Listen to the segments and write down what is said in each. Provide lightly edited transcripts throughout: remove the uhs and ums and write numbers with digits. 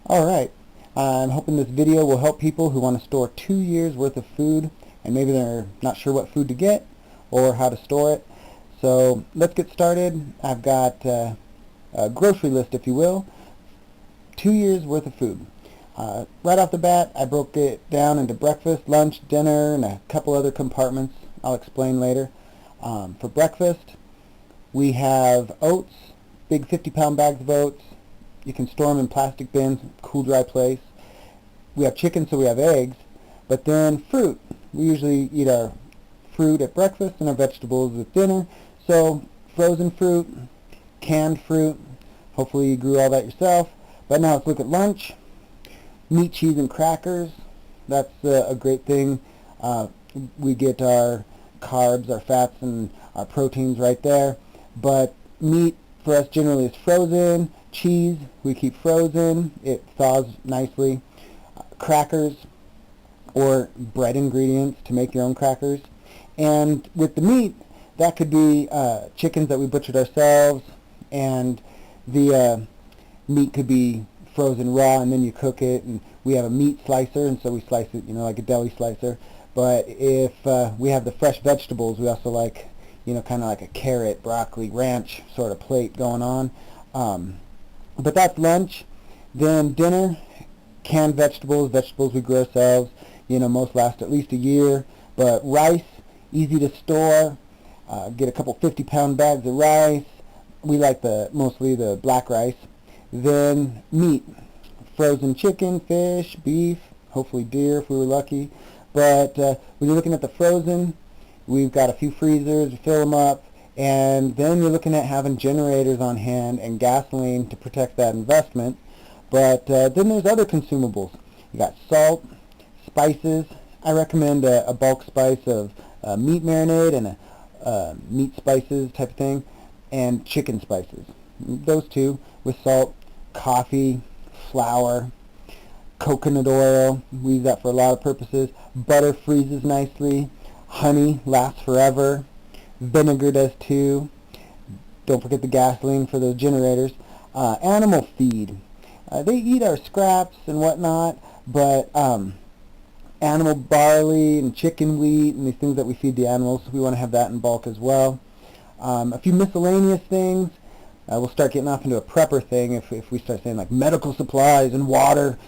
Alright, I'm hoping this video will help people who want to store 2 years worth of food and maybe they're not sure what food to get or how to store it. So let's get started. I've got a grocery list, if you will, 2 years worth of food. Right off the bat, I broke it down into breakfast, lunch, dinner, and a couple other compartments. I'll explain later. For breakfast, we have oats, big 50-pound bags of oats. You can store them in plastic bins, cool, dry place. We have chicken, so we have eggs. But then fruit. We usually eat our fruit at breakfast and our vegetables at dinner. So frozen fruit, canned fruit. Hopefully you grew all that yourself. But now let's look at lunch. Meat, cheese, and crackers. That's a great thing. We get our carbs, our fats, and our proteins right there. But meat for us generally is frozen. Cheese we keep frozen. It thaws nicely. Crackers or bread ingredients to make your own crackers. And with the meat, that could be chickens that we butchered ourselves, and the meat could be frozen raw and then you cook it, and we have a meat slicer, and so we slice it, like a deli slicer. But if we have the fresh vegetables, we also like, kind of like a carrot, broccoli, ranch sort of plate going on. But that's lunch. Then dinner, canned vegetables we grow ourselves. Most last at least a year. But rice, easy to store. Get a couple 50-pound bags of rice. We like mostly the black rice. Then meat, frozen chicken, fish, beef, hopefully deer if we were lucky. But when you're looking at the frozen, we've got a few freezers, we fill them up, and then you're looking at having generators on hand and gasoline to protect that investment. But then there's other consumables. You got salt, spices. I recommend a bulk spice of meat marinade and a meat spices type of thing, and chicken spices. Those two with salt, coffee, flour, coconut oil. We use that for a lot of purposes. Butter freezes nicely. Honey lasts forever. Vinegar does too. Don't forget the gasoline for those generators. Animal feed. They eat our scraps and whatnot, but animal barley and chicken wheat and these things that we feed the animals, we want to have that in bulk as well. A few miscellaneous things. We'll start getting off into a prepper thing if we start saying like medical supplies and water,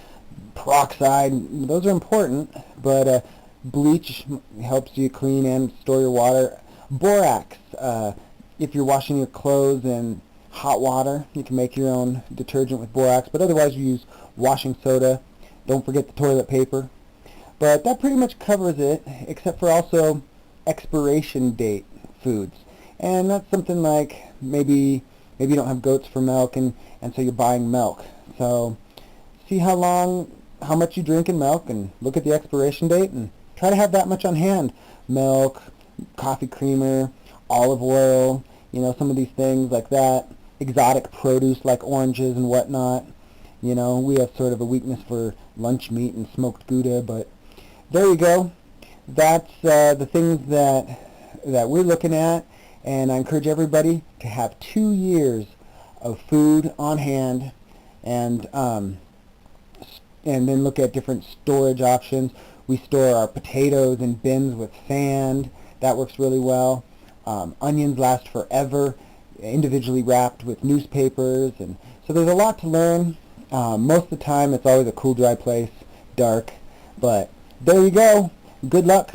peroxide. Those are important, but bleach helps you clean and store your water. Borax, if you're washing your clothes in hot water, you can make your own detergent with borax, but otherwise you use washing soda. Don't forget the toilet paper. But that pretty much covers it, except for also expiration date foods. And that's something like maybe you don't have goats for milk, and so you're buying milk. So see how much you drink in milk and look at the expiration date and try to have that much on hand. Milk, coffee creamer, olive oil, some of these things like that. Exotic produce like oranges and whatnot. We have sort of a weakness for lunch meat and smoked Gouda, but there you go. That's the things that we're looking at, and I encourage everybody to have 2 years of food on hand, and then look at different storage options. We store our potatoes in bins with sand. That works really well. Onions last forever, individually wrapped with newspapers, and so there's a lot to learn. Most of the time it's always a cool, dry place, dark, but there you go. Good luck.